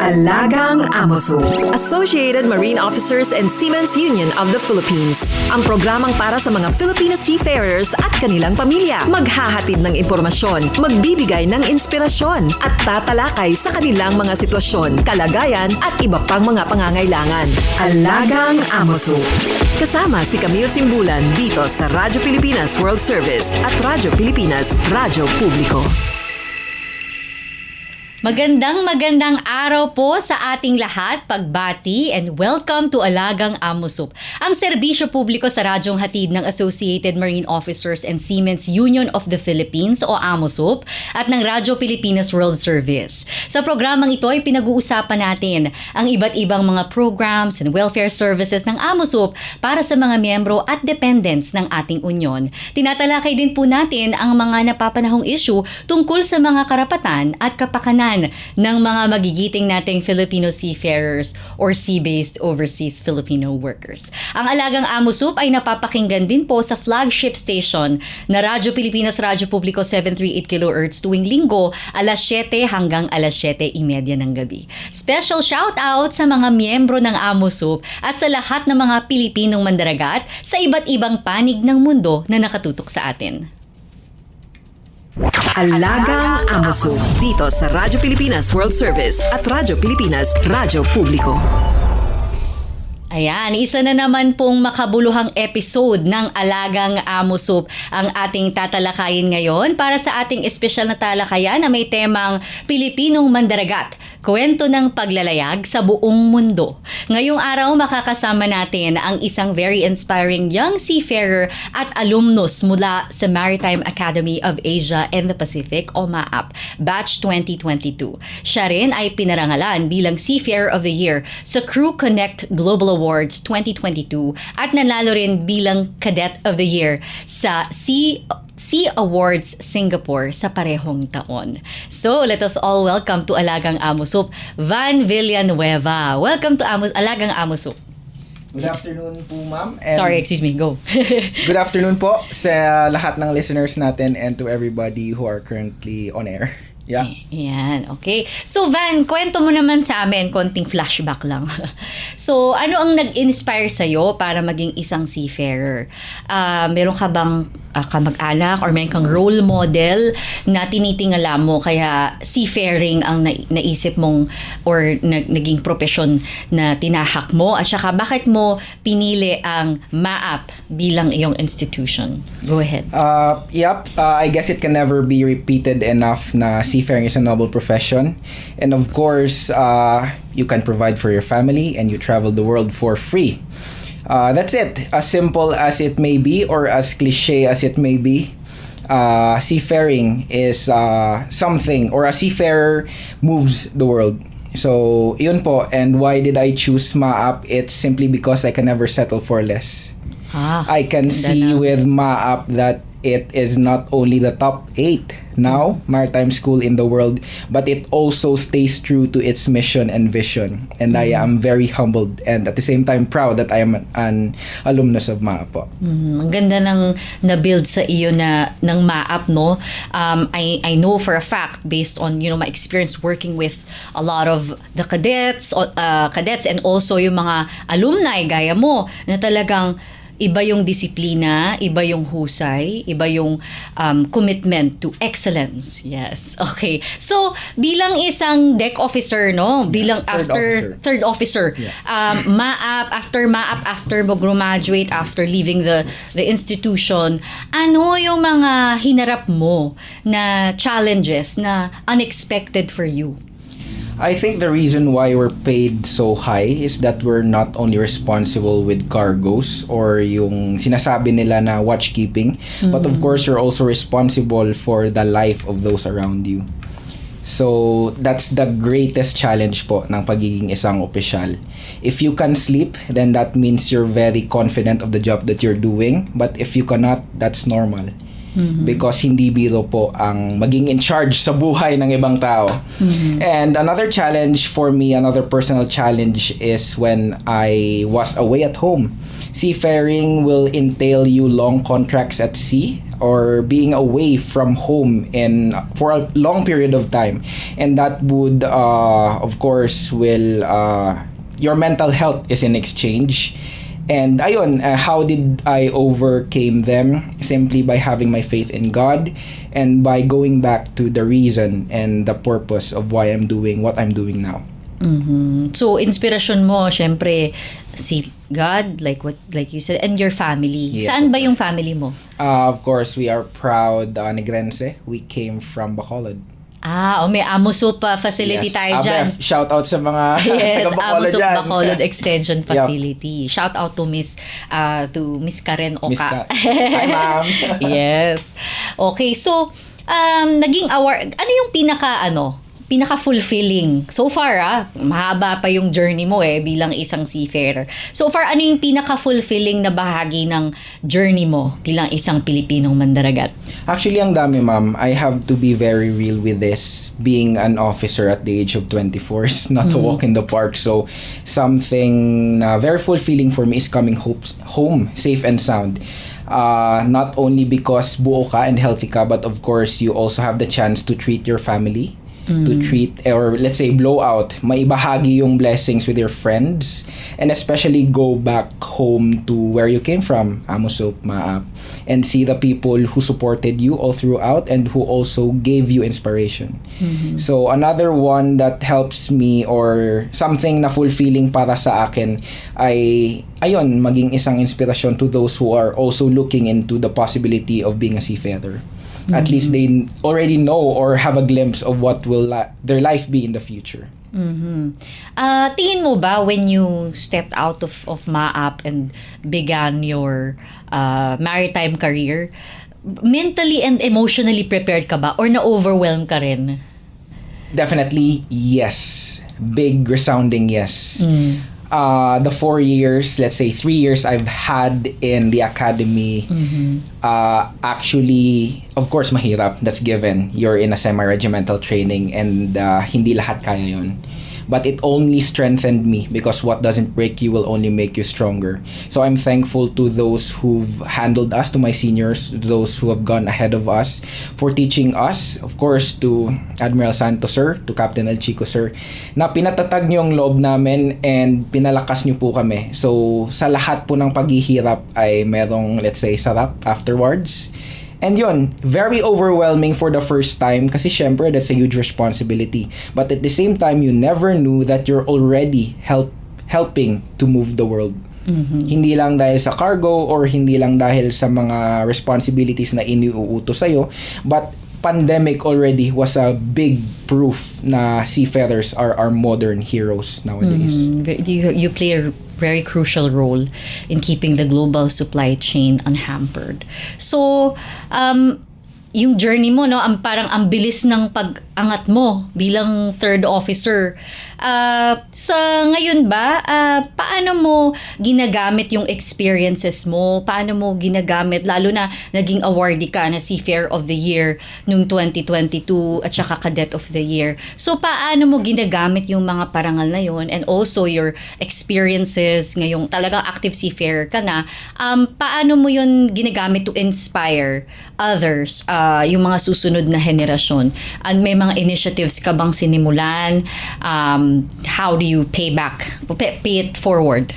Alagang AMOSUP, Associated Marine Officers and Seamen's Union of the Philippines. Ang programang para sa mga Filipino seafarers at kanilang pamilya. Maghahatid ng impormasyon, magbibigay ng inspirasyon, at tatalakay sa kanilang mga sitwasyon, kalagayan at iba pang mga pangangailangan. Alagang AMOSUP. Kasama si Camille Simbulan dito sa Radyo Pilipinas World Service at Radyo Pilipinas Radyo Publiko. Magandang araw po sa ating lahat, pagbati, and welcome to Alagang AMOSUP, ang serbisyo publiko sa radyong hatid ng Associated Marine Officers and Seamen's Union of the Philippines o AMOSUP at ng Radyo Pilipinas World Service. Sa programang ito ay pinag-uusapan natin ang iba't ibang mga programs and welfare services ng AMOSUP para sa mga miyembro at dependents ng ating union. Tinatalakay din po natin ang mga napapanahong issue tungkol sa mga karapatan at kapakanan ng mga magigiting nating Filipino seafarers or sea-based overseas Filipino workers. Ang Alagang AMOSUP ay napapakinggan din po sa flagship station na Radyo Pilipinas Radyo Publiko 738 kHz tuwing linggo alas 7 hanggang alas 7:30 ng gabi. Special shout-out sa mga miyembro ng AMOSUP at sa lahat ng mga Pilipinong mandaragat sa iba't ibang panig ng mundo na nakatutok sa atin. Alagang AMOSUP dito sa Radyo Pilipinas World Service at Radyo Pilipinas Radyo Publiko. Ayan, isa na naman pong makabuluhang episode ng Alagang AMOSUP ang ating tatalakayin ngayon para sa ating espesyal na talakayan na may temang Pilipinong Mandaragat, kwento ng paglalayag sa buong mundo. Ngayong araw makakasama natin ang isang very inspiring young seafarer at alumnus mula sa Maritime Academy of Asia and the Pacific o MAAP, Batch 2022. Siya rin ay pinarangalan bilang Seafarer of the Year sa Crew Connect Global Awards 2022 at nanalo rin bilang Cadet of the Year sa Sea Awards Singapore sa parehong taon. So, let us all welcome to Alagang AMOSUP, Van Villanueva. Welcome to Alagang AMOSUP. Good afternoon po, ma'am. Sorry, excuse me. Go. Good afternoon po sa lahat ng listeners natin and to everybody who are currently on air. Yeah. Yan, okay. So Van, kwento mo naman sa amin, konting flashback lang. So, ano ang nag-inspire sa'yo para maging isang seafarer? Meron ka bang kamag-anak or meron kang role model na tinitingala mo kaya seafaring ang naisip mong or naging profession na tinahak mo? At saka bakit mo pinili ang MAAP bilang iyong institution? Go ahead. I guess it can never be repeated enough na seafaring is a noble profession. And of course, you can provide for your family and you travel the world for free. That's it. As simple as it may be or as cliche as it may be, seafaring is something, or a seafarer moves the world. So, yun po. And why did I choose MAAP? It's simply because I can never settle for less. I can see with MAAP that it is not only the top 8 now maritime school in the world, but it also stays true to its mission and vision. And I am very humbled and at the same time proud that I am an alumnus of MAAP po. Ang ganda ng na-build sa iyo ng MAAP, no? I know for a fact based on my experience working with a lot of the cadets and also yung mga alumni gaya mo na talagang iba yung disiplina, iba yung husay, iba yung commitment to excellence. Yes. Okay. So, bilang isang deck officer, no? Bilang third officer. Yeah. MAAP, after mo graduate, after leaving the institution, ano yung mga hinarap mo na challenges na unexpected for you? I think the reason why we're paid so high is that we're not only responsible with cargoes or yung sinasabi nila na watchkeeping, but of course you're also responsible for the life of those around you. So that's the greatest challenge po ng pagiging isang opisyal. If you can sleep, then that means you're very confident of the job that you're doing. But if you cannot, that's normal. Because hindi biro po ang maging in charge sa buhay ng ibang tao. And another challenge for me, another personal challenge is when I was away at home. Seafaring will entail you long contracts at sea or being away from home for a long period of time, and that would of course will your mental health is in exchange. And ayun, how did I overcame them? Simply by having my faith in God and by going back to the reason and the purpose of why I'm doing what I'm doing now. So, inspirasyon mo, syempre, si God, like you said, and your family. Yes, Saan ba yung family mo? Of course, we are proud Negrense. We came from Bacolod. May AMOSUP facility tayo dyan. Bef, shout out sa mga Yes, taga-Bacolod AMOSUP dyan. Bacolod Extension Facility. Shout out to Miss Karen Oka. Hi, ma'am. Yes. Okay, so naging award, ano yung pinaka-fulfilling? So far, mahaba pa yung journey mo bilang isang seafarer. So far, ano yung pinaka-fulfilling na bahagi ng journey mo bilang isang Pilipinong mandaragat? Actually, ang dami, ma'am. I have to be very real with this. Being an officer at the age of 24 is not a walk in the park. So, something na very fulfilling for me is coming home safe and sound. Not only because buo ka and healthy ka, but of course, you also have the chance to treat your family, to treat, or let's say blow out, maibahagi yung blessings with your friends, and especially go back home to where you came from, AMOSUP, MAAP, and see the people who supported you all throughout and who also gave you inspiration. So another one that helps me or something na fulfilling para sa akin ay ayun, maging isang inspirasyon to those who are also looking into the possibility of being a seafarer. At least they already know or have a glimpse of what will their life be in the future. Tingin mo ba when you stepped out of MAAP and began your maritime career, mentally and emotionally prepared ka ba or na-overwhelm ka rin? Definitely, yes. Big resounding yes. The 4 years, let's say 3 years I've had in the academy, actually, of course, mahirap. That's given. You're in a semi-regimental training and hindi lahat kaya yun. But it only strengthened me because what doesn't break you will only make you stronger. So I'm thankful to those who've handled us, to my seniors, those who have gone ahead of us for teaching us. Of course, to Admiral Santos, sir, to Captain El Chico, sir, na pinatatag niyo ang loob namin and pinalakas niyo po kami. So sa lahat po ng paghihirap ay merong, let's say, sarap afterwards. And yun, very overwhelming for the first time kasi syempre that's a huge responsibility. But at the same time, you never knew that you're already helping to move the world. Hindi lang dahil sa cargo or hindi lang dahil sa mga responsibilities na iniuutos sa'yo, but pandemic already was a big proof na seafarers are our modern heroes nowadays. You play a very crucial role in keeping the global supply chain unhampered. So, yung journey mo, parang ang bilis ng pag-angat mo bilang third officer. Sa ngayon ba, paano mo ginagamit yung experiences mo? Paano mo ginagamit, lalo na naging awardee ka na Seafarer of the Year nung 2022 at saka Cadet of the Year. So, paano mo ginagamit yung mga parangal na yun and also your experiences ngayong talagang active seafarer ka na, paano mo yun ginagamit to inspire others, yung mga susunod na henerasyon? And may mga initiatives ka bang sinimulan? How do you pay it forward?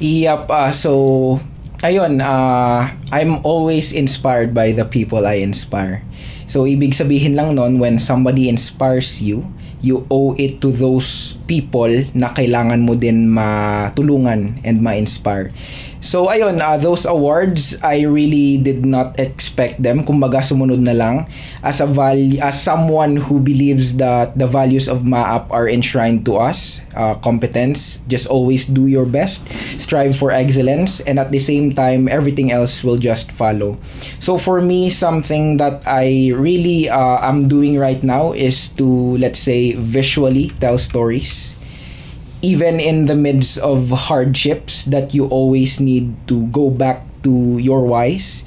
Yep. So, ayun, I'm always inspired by the people I inspire. So, ibig sabihin lang nun, when somebody inspires you, you owe it to those people na kailangan mo din matulungan and ma-inspire. So ayun, those awards, I really did not expect them. Kumbaga sumunod na lang as someone who believes that the values of MAAP are enshrined to us. Competence, just always do your best, strive for excellence, and at the same time, everything else will just follow. So for me, something that I really am doing right now is to, let's say, visually tell stories. Even in the midst of hardships, that you always need to go back to your whys,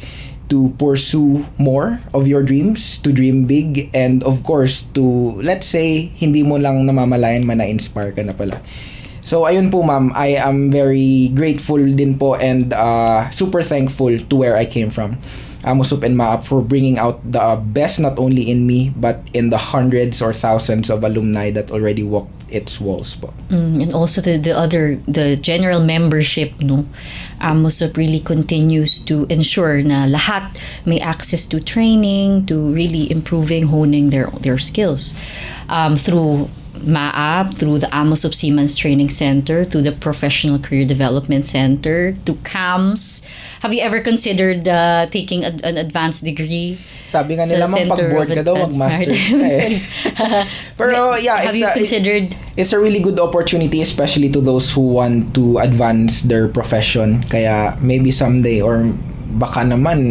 to pursue more of your dreams, to dream big, and of course, to, let's say, hindi mo lang namamalayan, na-inspire ka na pala. So, ayun po ma'am, I am very grateful din po and super thankful to where I came from. AMOSUP and MAAP for bringing out the best not only in me but in the hundreds or thousands of alumni that already walked its walls po. And also the general membership, no, AMOSUP really continues to ensure na lahat may access to training, to really improving, honing their skills through MAAP, through the AMOSUP Seamen's Training Center, to the Professional Career Development Center, to CAMS. Have you ever considered taking an advanced degree? Sabi nga nila, ma'am, pag board ka daw, mag-masters ka eh. Pero yeah, have you considered? It's a really good opportunity, especially to those who want to advance their profession. Kaya maybe someday or baka naman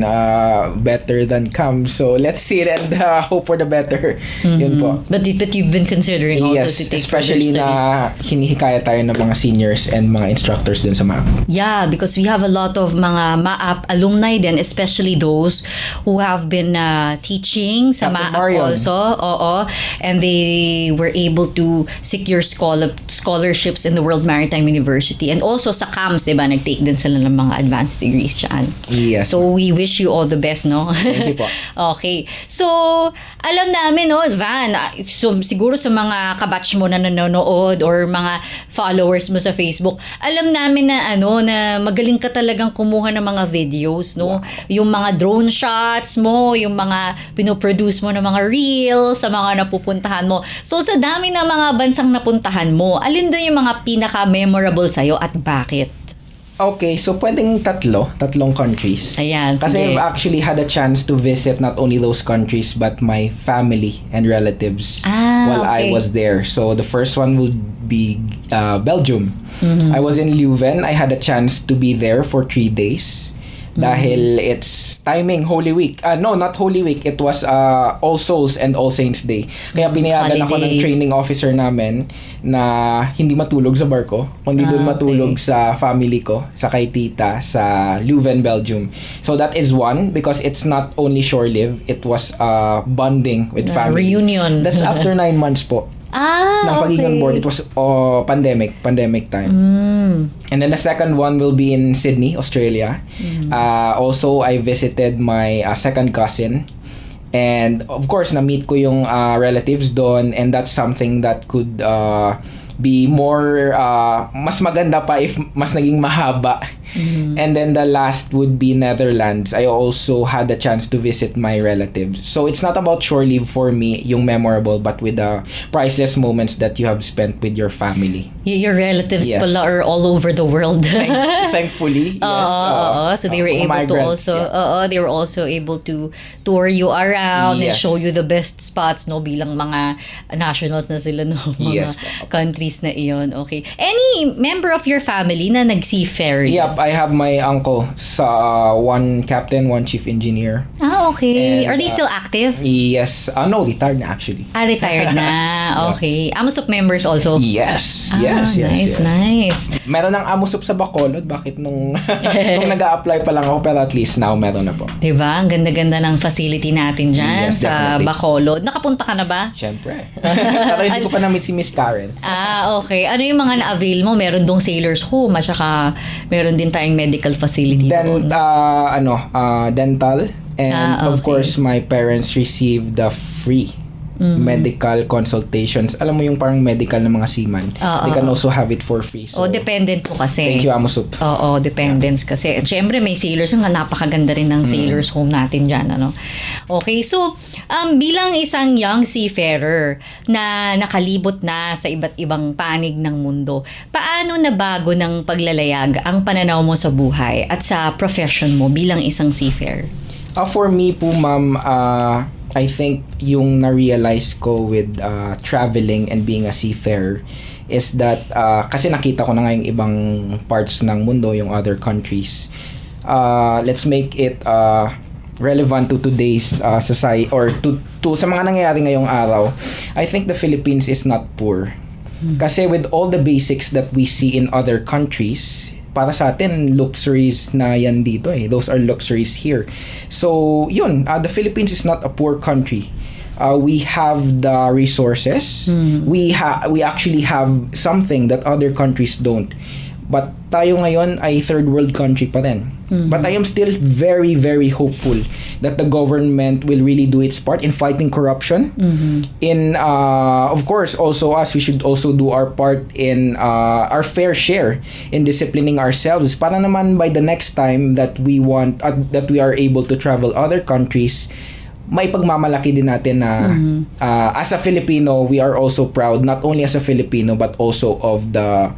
better than CAM. So let's see it and hope for the better. Yun po. But you've been considering also yes, to take especially further studies. Na hinihikaya tayo ng mga seniors and mga instructors dun sa MAAP. Yeah, because we have a lot of mga MAAP alumni then, especially those who have been teaching sa MAAP also. Oo. And they were able to secure scholarships in the World Maritime University. And also sa CAMS, diba, nag-take din sila ng mga advanced degrees dyan. Yes. So we wish you all the best, no? Thank you po. Okay. So, alam namin, no, Van, so, siguro sa mga kabatch mo na nanonood or mga followers mo sa Facebook, alam namin na na magaling ka talagang kumuha ng mga videos, no? Wow. Yung mga drone shots mo, yung mga pinoproduce mo ng mga reels sa mga napupuntahan mo. So, sa dami ng mga bansang napuntahan mo, alin doon yung mga pinaka-memorable sa'yo at bakit? Okay, so pwedeng tatlong countries. Ayan, Kasi sige. I've actually had a chance to visit not only those countries but my family and relatives while I was there. So the first one would be Belgium. I was in Leuven. I had a chance to be there for 3 days. Dahil it's timing Holy Week. No, not Holy Week. It was All Souls and All Saints Day. Kaya pinayagan ako ng training officer namin na hindi matulog sa barko, kundi doon matulog sa family ko, sa kay tita, sa Leuven, Belgium. So that is one because it's not only shore-live, it was bonding with family. Reunion. That's after 9 months po. Ng pagiging on board. It was pandemic time. And then the second one will be in Sydney, Australia. Also, I visited my second cousin. And of course, na-meet ko yung relatives doon, and that's something that could be more, mas maganda pa if mas naging mahaba. And then the last would be Netherlands. I also had the chance to visit my relatives. So it's not about shore leave for me, yung memorable, but with the priceless moments that you have spent with your family. Your relatives pala are all over the world. Thankfully, yes. So they were able to also, they were also able to tour you around and show you the best spots, no, bilang mga nationals na sila, no, mga countries na iyon. Okay. Any member of your family na nag-seafaring? Yep, I have my uncle, one captain, one chief engineer. Okay. And, are they still active? Yes. No, retired na actually. Retired na. Okay. AMOSUP members also? Yes. Nice. Meron ng AMOSUP sa Bacolod. Bakit nung nag-a-apply pa lang ako, pero at least now meron na po. Diba? Ang ganda-ganda ng facility natin dyan sa definitely. Bacolod. Nakapunta ka na ba? Siyempre. Pero hindi ko pa na-meet si Miss Karen. Okay. Ano yung mga na-avail mo? Meron dong sailor's home at saka meron din tayong medical facility doon. Dental. And of course, my parents received the free medical consultations. Alam mo yung parang medical ng mga seaman. They can also have it for free. So, dependent po kasi. Thank you, AMOSUP. Dependence kasi. At syempre, may sailors. Yung napakaganda rin ng sailors home natin dyan. Okay, so, bilang isang young seafarer na nakalibot na sa iba't ibang panig ng mundo, paano nabago ng paglalayag ang pananaw mo sa buhay at sa profession mo bilang isang seafarer? For me po, ma'am, I think yung na-realize ko with traveling and being a seafarer is that kasi nakita ko na nga yung ibang parts ng mundo, yung other countries. Let's make it relevant to today's society or to sa mga nangyayari ngayong araw. I think the Philippines is not poor. Kasi with all the basics that we see in other countries, para sa atin, luxuries na yan dito eh. Those are luxuries here. So, yun, the Philippines is not a poor country. We have the resources. We actually have something that other countries don't. But tayo ngayon ay third world country pa rin. But I am still very, very hopeful that the government will really do its part in fighting corruption. In, of course, also us, we should also do our part in our fair share in disciplining ourselves para naman by the next time that we want, that we are able to travel other countries, may pagmamalaki din natin na as a Filipino, we are also proud, not only as a Filipino, but also of the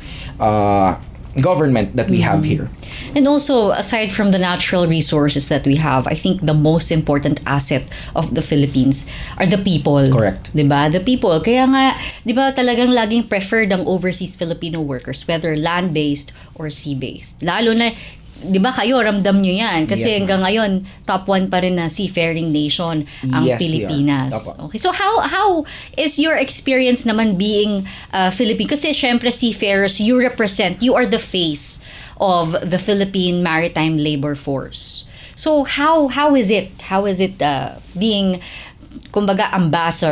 government that we have here. And also, aside from the natural resources that we have, I think the most important asset of the Philippines are the people. Correct. Diba? The people. Kaya nga, diba talagang laging preferred ang overseas Filipino workers, whether land-based or sea-based. Lalo na, di ba kayo, ramdam nyo yan? Kasi Yes, hanggang ngayon, top 1 pa rin na seafaring nation ang Yes, we are. Pilipinas. Tama. Okay, so how is your experience naman being Philippine? Kasi syempre seafarers, you are the face of the Philippine Maritime Labor Force. So how is it? How is it being kumbaga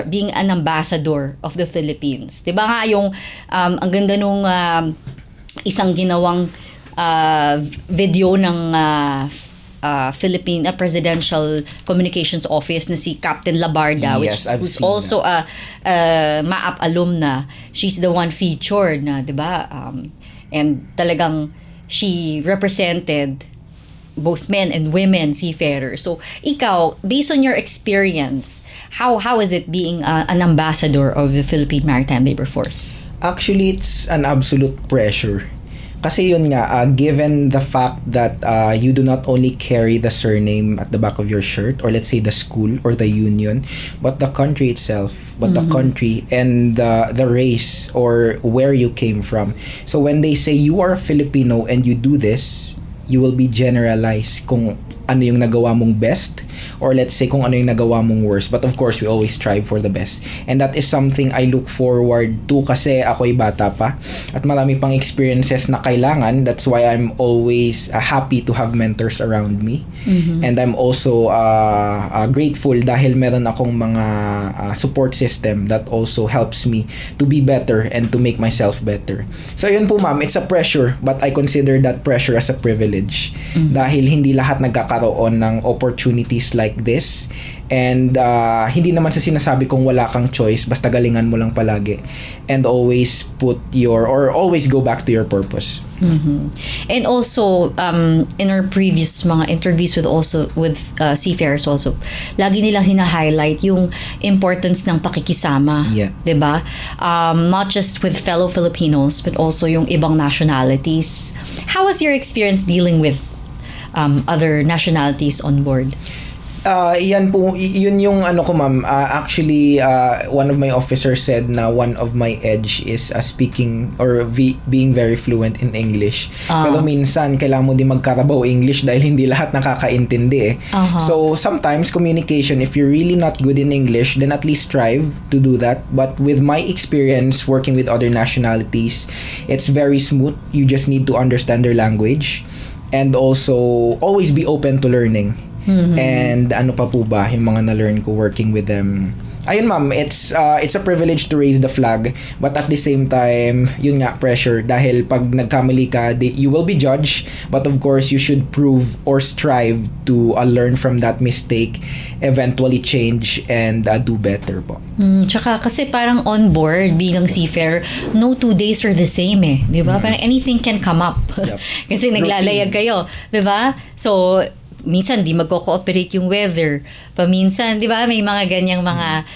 being an ambassador of the Philippines? 'Di ba nga yung ang ganda nung isang ginawang video ng Philippine Presidential Communications Office na si Captain Labarda, Yes, I've who's seen also a MAAP alumna. She's the one featured na, 'di ba? And talagang she represented both men and women seafarers. So, ikaw, based on your experience, how is it being an ambassador of the Philippine Maritime Labor Force? Actually, it's an absolute pressure. Kasi yun nga, given the fact that you do not only carry the surname at the back of your shirt, or let's say the school or the union, but the country itself, but the country and the race or where you came from. So when they say you are a Filipino and you do this, you will be generalized kung ano yung nagawa mong best, or let's say kung ano yung nagawa mong worst. But of course, we always strive for the best. And that is something I look forward to kasi ako'y bata pa at marami pang experiences na kailangan. That's why I'm always happy to have mentors around me. And I'm also grateful dahil meron akong mga support system that also helps me to be better and to make myself better. So yun po ma'am, it's a pressure, but I consider that pressure as a privilege. Dahil hindi lahat nagkakaroon ng opportunities like this, and hindi naman sa sinasabi kong wala kang choice, basta galingan mo lang palagi and always always go back to your purpose. And also in our previous mga interviews with seafarers also, lagi nilang hina-highlight yung importance ng pakikisama, 'di ba? Not just with fellow Filipinos but also yung ibang nationalities. How was your experience dealing with other nationalities on board? Yun yung ano ko ma'am. Actually, one of my officers said na one of my edge is speaking or being very fluent in English. Pero minsan, kailangan mo din magkarabaw English dahil hindi lahat nakakaintindi eh. So, sometimes communication, if you're really not good in English, then at least strive to do that. But with my experience working with other nationalities, it's very smooth. You just need to understand their language and also always be open to learning. And ano pa po ba yung mga na-learn ko working with them. Ayun ma'am, it's a privilege to raise the flag, but at the same time, yun nga, pressure dahil pag nagkamali ka, you will be judged, but of course you should prove or strive to learn from that mistake, eventually change and do better po. Tsaka kasi parang on board bilang seafarer, no 2 days are the same eh, 'di ba? Parang anything can come up. Kasi naglalayag kayo, 'di ba? So minsan di magko-cooperate yung weather. Paminsan, di ba, may mga ganyang mga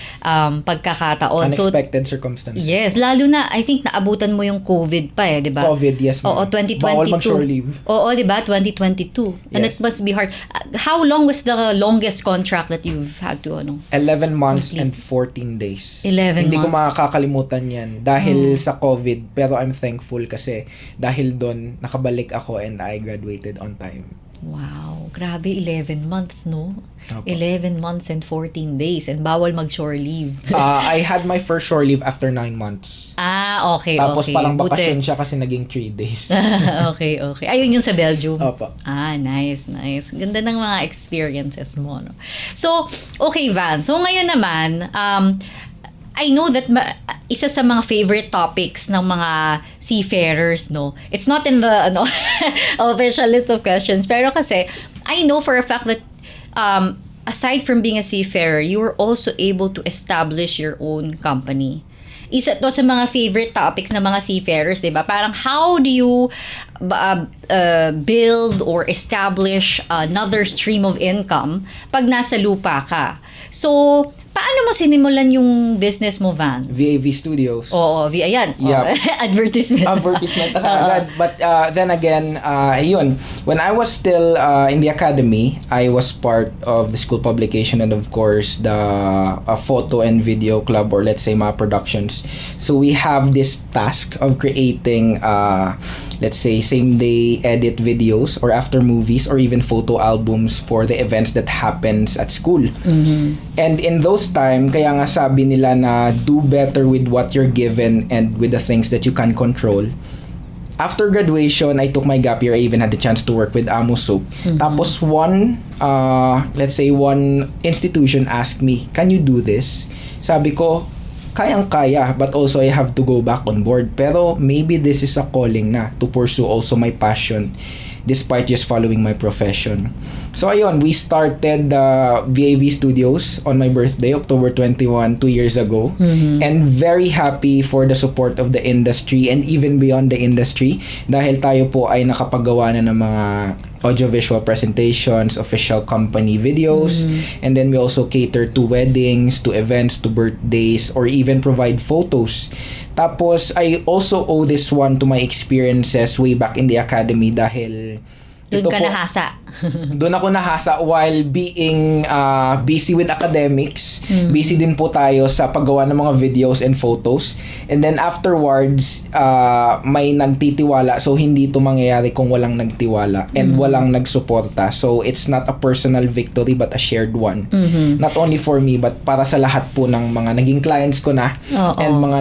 pagkakataon. Unexpected circumstances. Yes, lalo na, I think naabutan mo yung COVID pa eh, di ba? COVID, yes ma'am. Oo, 2022. Bawal mag-shore leave. Oo, di ba? 2022. And it must be hard. How long was the longest contract that you've had to, 11 months and 14 days. 11 Hindi ko months. makakalimutan yan dahil sa COVID, pero I'm thankful kasi dahil doon nakabalik ako and I graduated on time. Wow, grabe, 11 months, no? Opo. 11 months and 14 days and bawal mag-shore leave. I had my first shore leave after 9 months. Okay, Tapos okay. parang Buti. bakasyon siya kasi naging 3 days. Okay. Ayun yung sa Belgium. Opo. Nice. Ganda ng mga experiences mo, no? So, okay, Van. So, ngayon naman, I know that isa sa mga favorite topics ng mga seafarers, no? It's not in the official list of questions, pero kasi I know for a fact that aside from being a seafarer, you were also able to establish your own company. Isa to sa mga favorite topics ng mga seafarers, di ba? Parang how do you build or establish another stream of income pag nasa lupa ka? So, paano mo sinimulan yung business mo, Van? VAV Studios. Oo, ayan. Yup. Advertisement. Advertisement agad. But then again, yun, when I was still in the academy, I was part of the school publication and of course the photo and video club, or let's say mga productions. So we have this task of creating let's say same day edit videos or after movies or even photo albums for the events that happens at school. And in those time, kaya nga sabi nila na do better with what you're given and with the things that you can control. After graduation, I took my gap year. I even had the chance to work with AMOSUP. Tapos let's say one institution asked me, can you do this? Sabi ko, kayang-kaya, but also I have to go back on board. Pero maybe this is a calling na to pursue also my passion despite just following my profession. So ayun, we started VAV Studios on my birthday, October 21, 2 years ago. And very happy for the support of the industry and even beyond the industry dahil tayo po ay nakapagawa na ng mga audiovisual presentations, official company videos, and then we also cater to weddings, to events, to birthdays, or even provide photos. Tapos, I also owe this one to my experiences way back in the academy dahil Doon ka nahasa. Doon ako nahasa while being busy with academics. Busy din po tayo sa paggawa ng mga videos and photos. And then afterwards, may nagtitiwala. So, hindi ito mangyayari kung walang nagtiwala and walang nagsuporta. So, it's not a personal victory but a shared one. Not only for me but para sa lahat po ng mga naging clients ko na and mga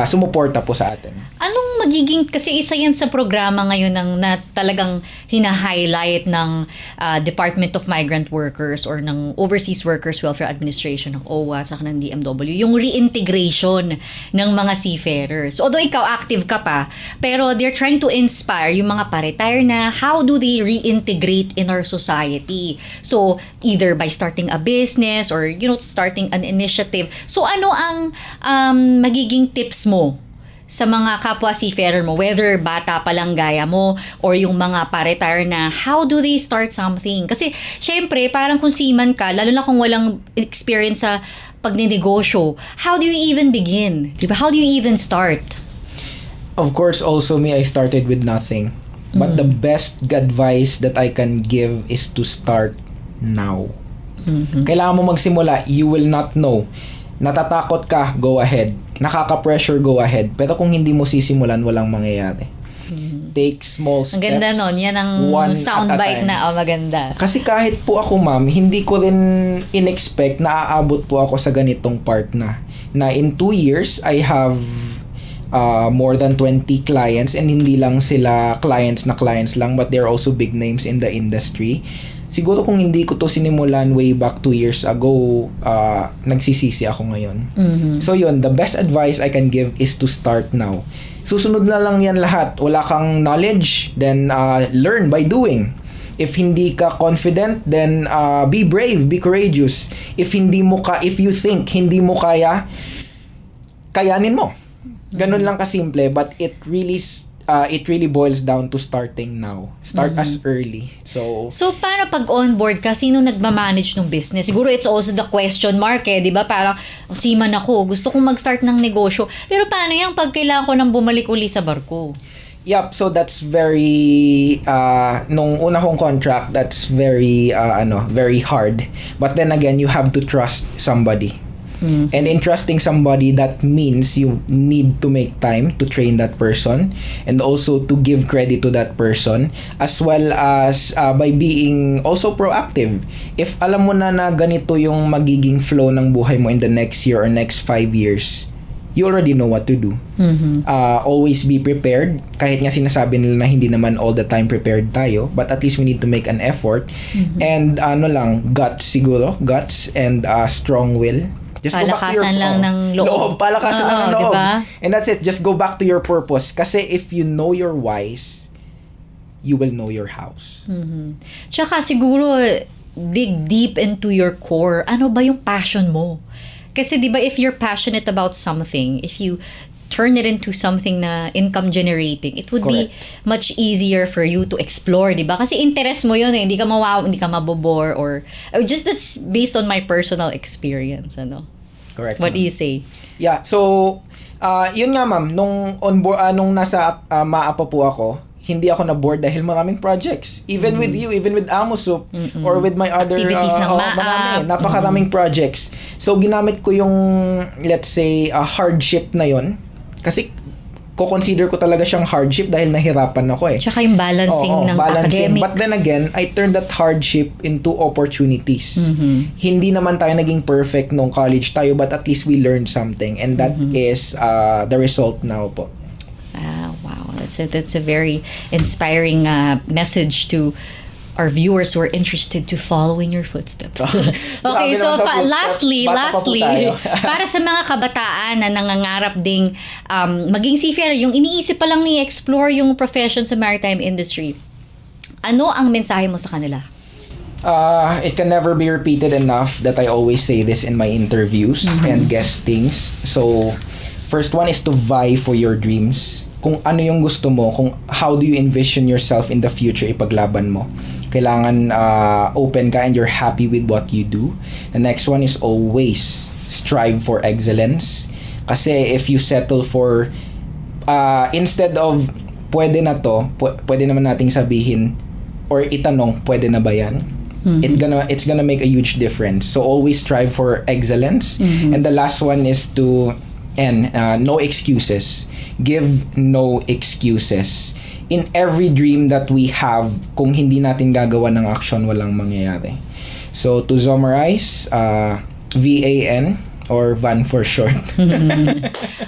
sumuporta po sa atin. Anong magiging, kasi isa yan sa programa ngayon na talagang hina-highlight ng Department of Migrant Workers or ng Overseas Workers Welfare Administration ng OWA saka ng DMW, yung reintegration ng mga seafarers. Although ikaw active ka pa, pero they're trying to inspire yung mga pa-retire na how do they reintegrate in our society. So, either by starting a business or, starting an initiative. So, ano ang magiging tips mo sa mga kapwa seafarer mo, whether bata pa lang gaya mo or yung mga pa-retire na, how do they start something? Kasi, syempre, parang kung seaman ka, lalo na kung walang experience sa pagninegosyo, how do you even begin? Diba? How do you even start? Of course, also me, I started with nothing. But the best advice that I can give is to start now. Kailangan mo magsimula, you will not know. Natatakot ka, go ahead. Nakaka-pressure, go ahead. Pero kung hindi mo sisimulan, walang mangyayari. Take small steps. Ang ganda nun. Yan ang soundbite na maganda. Kasi kahit po ako, ma'am, hindi ko rin in-expect na aabot po ako sa ganitong part na in 2 years, I have more than 20 clients and hindi lang sila clients lang but they're also big names in the industry. Siguro kung hindi ko to sinimulan way back 2 years ago, nagsisisi ako ngayon. So yun, the best advice I can give is to start now. Susunod na lang yan lahat. Wala kang knowledge, then learn by doing. If hindi ka confident, then be brave, be courageous. If you think hindi mo kaya, kayanin mo. Ganun lang kasimple, but it really boils down to starting now. Start as early. So paano pag onboard ka? Sino nagmamanage ng business? Siguro it's also the question mark di ba? Parang, seaman ako, gusto kong mag-start ng negosyo. Pero paano yan pag kailangan ko nang bumalik uli sa barko? Yep, so that's very nung una kong contract, that's very very hard. But then again, you have to trust somebody. And in trusting somebody, that means you need to make time to train that person and also to give credit to that person, as well as by being also proactive. If alam mo na ganito yung magiging flow ng buhay mo in the next year or next 5 years, you already know what to do. Always be prepared. Kahit nga sinasabi nila na hindi naman all the time prepared tayo, but at least we need to make an effort. And guts siguro. Guts and strong will. Just palakasan lang ng loob. Palakasan lang ng loob. Diba? And that's it. Just go back to your purpose. Kasi if you know your whys, you will know your hows. Tsaka siguro, dig deep into your core. Ano ba yung passion mo? Kasi di ba if you're passionate about something, if you turn it into something na income generating, it would be much easier for you to explore, di ba? Kasi interest mo yun, hindi ka mabobore or just that's based on my personal experience, ano? Correct. What do you say? Yeah, so yun nga ma'am, nung nasa Maapa po ako, hindi ako na-bored dahil maraming projects. Even with you, even with AMOSUP, or with my other activities ng MAAP. Napakaraming projects. So ginamit ko yung, let's say, hardship na yon. Kasi ko-consider ko talaga siyang hardship dahil nahirapan ako eh. Tsaka yung balancing ng academics. But then again, I turned that hardship into opportunities. Hindi naman tayo naging perfect nung college tayo, but at least we learned something. And that is the result now po. Wow. That's a very inspiring message to our viewers who are interested to follow in your footsteps. Okay, so lastly, para sa mga kabataan na nangangarap ding maging seafarer, yung iniisip pa lang ni explore yung profession sa maritime industry, ano ang mensahe mo sa kanila? It can never be repeated enough that I always say this in my interviews and guestings. So, first one is to vie for your dreams. Kung ano yung gusto mo, kung how do you envision yourself in the future, ipaglaban mo. Kailangan open ka and you're happy with what you do. The next one is always strive for excellence. Kasi if you settle for instead of pwede na to, pwede naman nating sabihin or itanong, pwede na ba yan? It's gonna make a huge difference. So always strive for excellence. And the last one is to no excuses. Give no excuses. In every dream that we have, kung hindi natin gagawa ng action, walang mangyayari. So to summarize, VAN or Van for short.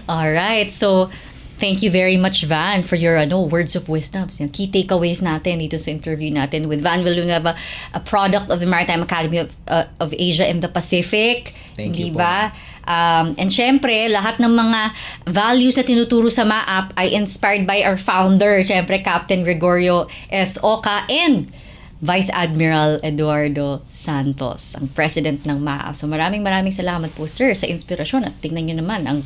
All right. So thank you very much, Van, for your words of wisdom. Yung key takeaways natin dito sa interview natin with Van Villanueva, a product of the Maritime Academy of Asia and the Pacific. Thank you diba? And syempre, lahat ng mga values na tinuturo sa MAAP ay inspired by our founder, syempre Captain Gregorio S. Oca and Vice Admiral Eduardo Santos, ang president ng MAAP. So maraming salamat po, sir, sa inspirasyon at tingnan nyo naman ang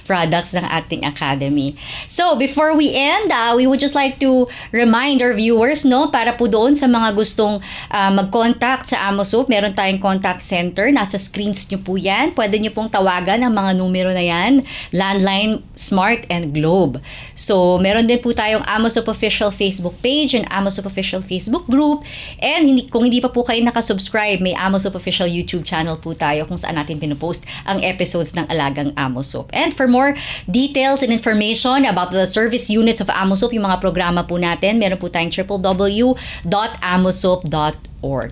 products ng ating academy. So before we end, we would just like to remind our viewers, para po doon sa mga gustong mag-contact sa AMOSUP, meron tayong contact center, nasa screens nyo po yan. Pwede nyo pong tawagan ang mga numero na yan, landline, smart, and globe. So meron din po tayong AMOSUP official Facebook page and AMOSUP official Facebook group. And kung hindi pa po kayo nakasubscribe, may AMOSUP official YouTube channel po tayo kung saan natin pinupost ang episodes ng Alagang AMOSUP. And for more details and information about the service units of AMOSUP, yung mga programa po natin, meron po tayong www.amosup.org.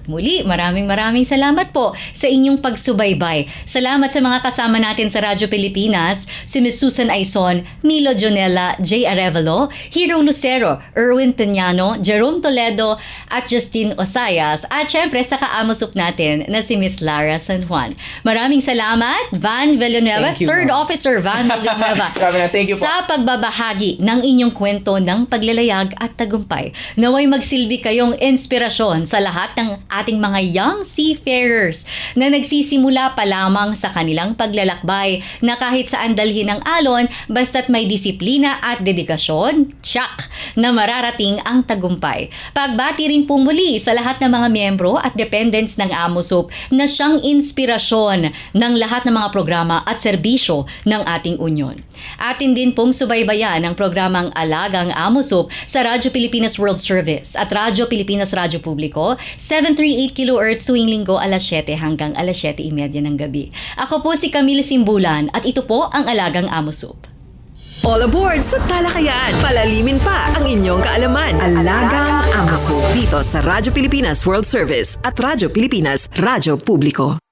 Muli, maraming salamat po sa inyong pagsubaybay. Salamat sa mga kasama natin sa Radyo Pilipinas, si Ms. Susan Aison, Milo Jonella, J. Arevalo, Hero Lucero, Erwin Peñano, Jerome Toledo, at Justine Osayas, at syempre sa ka-AMOSUP natin na si Ms. Lara San Juan. Maraming salamat, Van Villanueva, Third Officer Van Villanueva, Thank you po. sa pagbabahagi ng inyong kwento ng paglalayag at tagumpay. Naway magsilbi kayong inspirasyon sa lahat ng ating mga young seafarers na nagsisimula pa lamang sa kanilang paglalakbay na kahit saan dalhin ng alon, basta't may disiplina at dedikasyon, tsak, na mararating ang tagumpay. Pagbati rin po muli sa lahat ng mga miyembro at dependents ng AMOSUP na siyang inspirasyon ng lahat ng mga programa at serbisyo ng ating unyon. Atin din pong subaybayan ang programang Alagang AMOSUP sa Radyo Pilipinas World Service at Radyo Pilipinas Radyo Publiko 738 kHz tuwing linggo alas 7 hanggang alas 7:30 ng gabi. Ako po si Camille Simbulan at ito po ang Alagang AMOSUP. All aboard sa talakayan. Palalimin pa ang inyong kaalaman. Alagang AMOSUP dito sa Radyo Pilipinas World Service at Radyo Pilipinas Radyo Publiko.